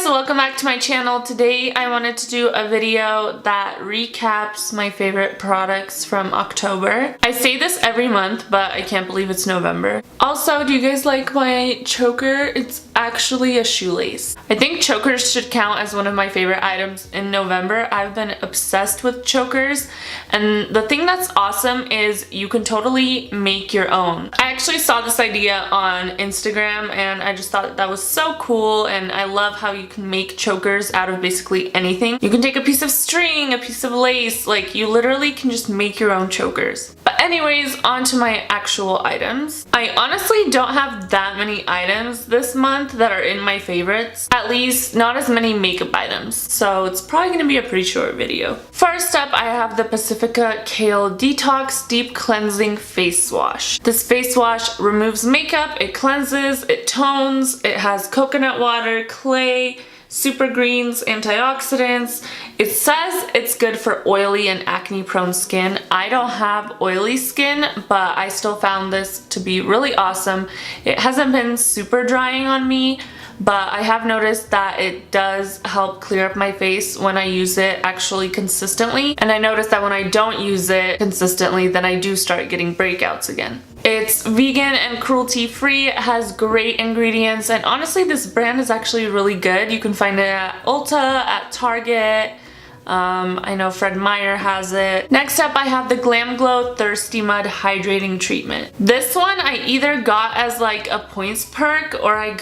guys, welcome back to my channel. Today I wanted to do a video that recaps my favorite products from October. I say this every month, but I can't believe it's November. Also, do you guys like my choker? It's actually a shoelace. I think chokers should count as one of my favorite items in November. I've been obsessed with chokers, and the thing that's awesome is you can totally make your own. I actually saw this idea on Instagram and I just thought that was so cool, and I love how you can make chokers out of basically anything. You can take a piece of string, a piece of lace, like you literally can just make your own chokers. But anyways, on to my actual items. I honestly don't have that many items this month that are in my favorites. At least not as many makeup items. So it's probably gonna be a pretty short video. First up, I have the Pacifica Kale Detox Deep Cleansing Face Wash. This face wash removes makeup, it cleanses, it tones, it has coconut water, clay, super greens, antioxidants. It says it's good for oily and acne prone skin. I don't have oily skin, but I still found this to be really awesome. It hasn't been super drying on me, but I have noticed that it does help clear up my face when I use it actually consistently. And I noticed that when I don't use it consistently, then I do start getting breakouts again. It's vegan and cruelty free, it has great ingredients, and honestly this brand is actually really good. You can find it at Ulta, at Target. I know Fred Meyer has it. Next up, I have the Glam Glow Thirsty Mud Hydrating Treatment. This one I either got as like a points perk, or I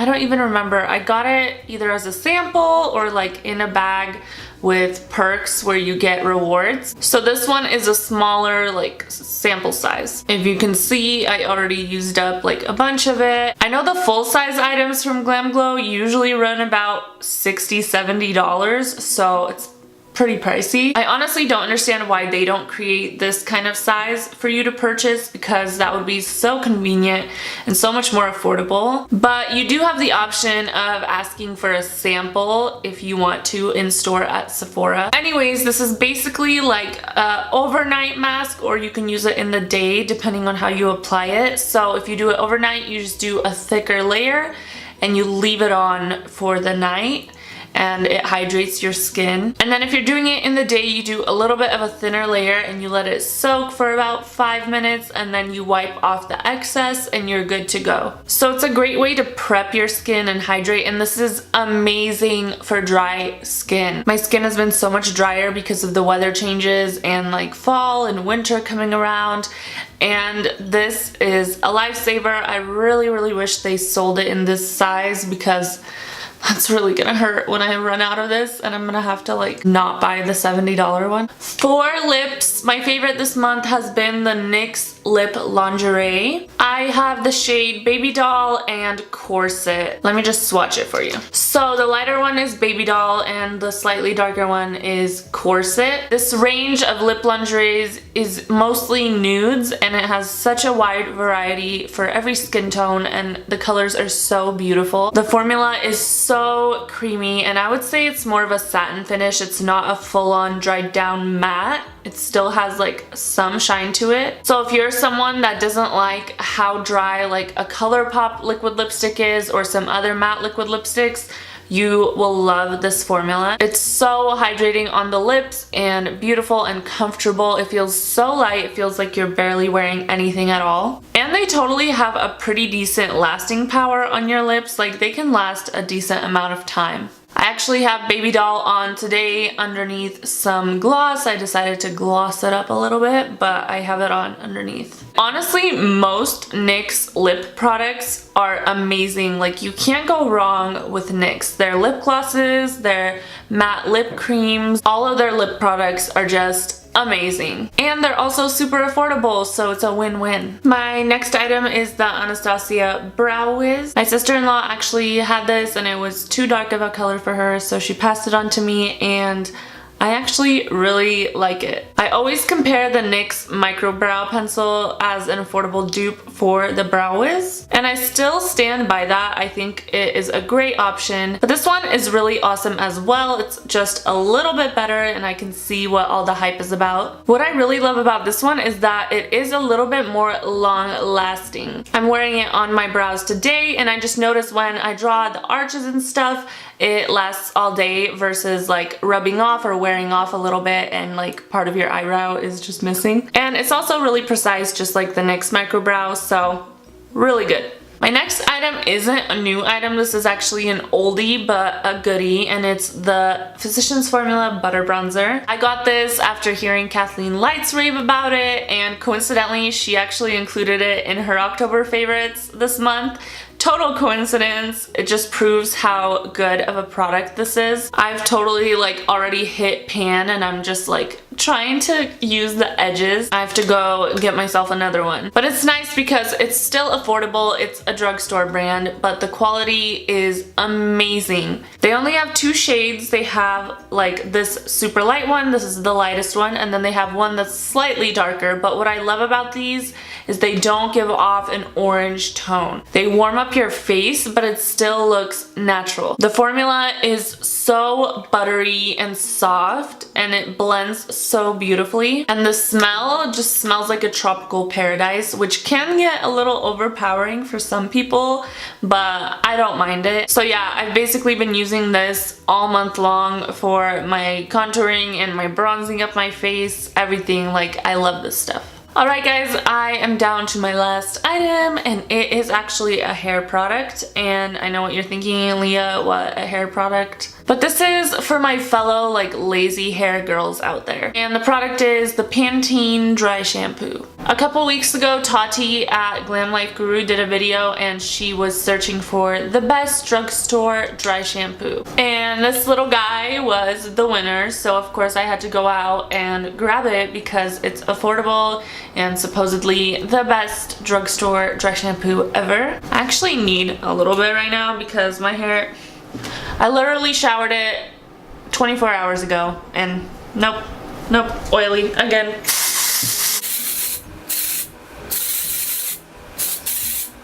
don't even remember. I got it either as a sample or like in a bag with perks where you get rewards. So this one is a smaller like sample size. If you can see, I already used up like a bunch of it. I know the full size items from Glam Glow usually run about $60–70, so it's pretty pricey. I honestly don't understand why they don't create this kind of size for you to purchase, because that would be so convenient and so much more affordable. But you do have the option of asking for a sample if you want to in store at Sephora. Anyways, this is basically like an overnight mask, or you can use it in the day depending on how you apply it. So if you do it overnight, you just do a thicker layer and you leave it on for the night, and it hydrates your skin. And then if you're doing it in the day, you do a little bit of a thinner layer and you let it soak for about 5 minutes, and then you wipe off the excess and you're good to go. So it's a great way to prep your skin and hydrate, and this is amazing for dry skin. My skin has been so much drier because of the weather changes and like fall and winter coming around, and this is a lifesaver. I really wish they sold it in this size, because that's really gonna hurt when I run out of this and I'm gonna have to like not buy the $70 one. For lips, my favorite this month has been the NYX Lip Lingerie. I have the shade Baby Doll and Corset. Let me just swatch it for you. So the lighter one is Baby Doll and the slightly darker one is Corset. This range of lip lingeries is mostly nudes, and it has such a wide variety for every skin tone, and the colors are so beautiful. The formula is so creamy, and I would say it's more of a satin finish. It's not a full-on dried down matte. It still has like some shine to it. So if you're someone that doesn't like how dry like a ColourPop liquid lipstick is, or some other matte liquid lipsticks, you will love this formula. It's so hydrating on the lips and beautiful and comfortable. It feels so light. It feels like you're barely wearing anything at all. And they totally have a pretty decent lasting power on your lips. Like they can last a decent amount of time. I actually have Baby Doll on today underneath some gloss. I decided to gloss it up a little bit, but I have it on underneath. Honestly, most NYX lip products are amazing. Like you can't go wrong with NYX. Their lip glosses, their matte lip creams, all of their lip products are just amazing, and they're also super affordable, so it's a win-win. My next item is the Anastasia Brow Wiz. My sister-in-law actually had this and it was too dark of a color for her, so she passed it on to me, and I actually really like it. I always compare the NYX Micro Brow Pencil as an affordable dupe for the Brow Wiz, and I still stand by that. I think it is a great option, but this one is really awesome as well. It's just a little bit better, and I can see what all the hype is about. What I really love about this one is that it is a little bit more long lasting. I'm wearing it on my brows today, and I just noticed when I draw the arches and stuff, it lasts all day versus like rubbing off or wearing off a little bit and like part of your eyebrow is just missing. And it's also really precise, just like the NYX Micro Brow, so really good. My next item isn't a new item. This is actually an oldie but a goodie, and it's the Physicians Formula Butter Bronzer. I got this after hearing Kathleen Lights rave about it, and coincidentally she actually included it in her October favorites this month. Total coincidence. It just proves how good of a product this is. I've totally like already hit pan, and I'm just like trying to use the edges. I have to go get myself another one. But it's nice because it's still affordable. It's a drugstore brand, but the quality is amazing. They only have 2 shades. They have like this super light one, this is the lightest one, and then they have one that's slightly darker. But what I love about these is they don't give off an orange tone. They warm up your face, but it still looks natural. The formula is so buttery and soft, and it blends so beautifully. And the smell just smells like a tropical paradise, which can get a little overpowering for some people, but I don't mind it. So yeah, I've basically been using this all month long for my contouring and my bronzing up my face, everything. Like, I love this stuff. Alright guys, I am down to my last item, and it is actually a hair product. And I know what you're thinking, Leah, what, a hair product? But this is for my fellow like lazy hair girls out there. And the product is the Pantene Dry Shampoo. A couple weeks ago, Tati at Glam Guru did a video, and she was searching for the best drugstore dry shampoo. And this little guy was the winner, so of course I had to go out and grab it because it's affordable and supposedly the best drugstore dry shampoo ever. I actually need a little bit right now because my hair, I literally showered it 24 hours ago, and nope, oily again.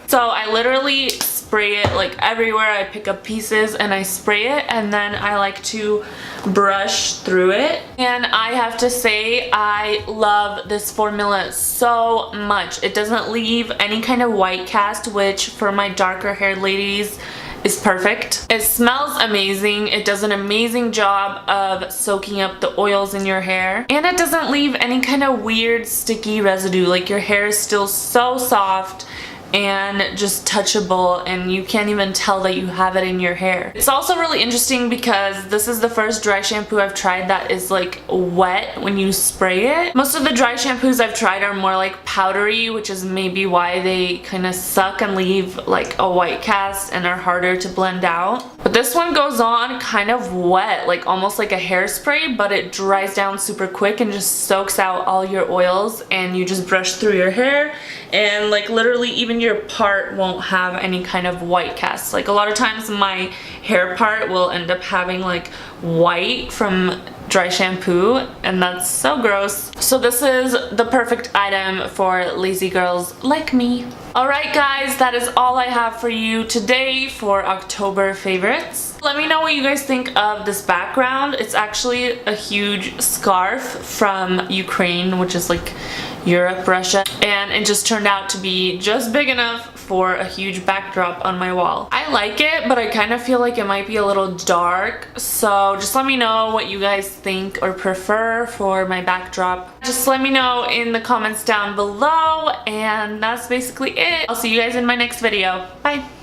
So I literally spray it like everywhere. I pick up pieces and I spray it, and then I like to brush through it. And I have to say, I love this formula so much. It doesn't leave any kind of white cast, which for my darker haired ladies is perfect. It smells amazing. It does an amazing job of soaking up the oils in your hair, and it doesn't leave any kind of weird sticky residue. Like, your hair is still so soft and just touchable, and you can't even tell that you have it in your hair. It's also really interesting because this is the first dry shampoo I've tried that is like wet when you spray it. Most of the dry shampoos I've tried are more like powdery, which is maybe why they kind of suck and leave like a white cast and are harder to blend out. But this one goes on kind of wet, like almost like a hairspray, but it dries down super quick and just soaks out all your oils, and you just brush through your hair, and like literally even your part won't have any kind of white cast. Like, a lot of times my hair part will end up having like white from dry shampoo, and that's so gross. So this is the perfect item for lazy girls like me. Alright guys, that is all I have for you today for October favorites. Let me know what you guys think of this background. It's actually a huge scarf from Ukraine, which is like Europe, Russia, and it just turned out to be just big enough for a huge backdrop on my wall. I like it, but I kind of feel like it might be a little dark, so just let me know what you guys think or prefer for my backdrop. Just let me know in the comments down below, and that's basically it. I'll see you guys in my next video. Bye!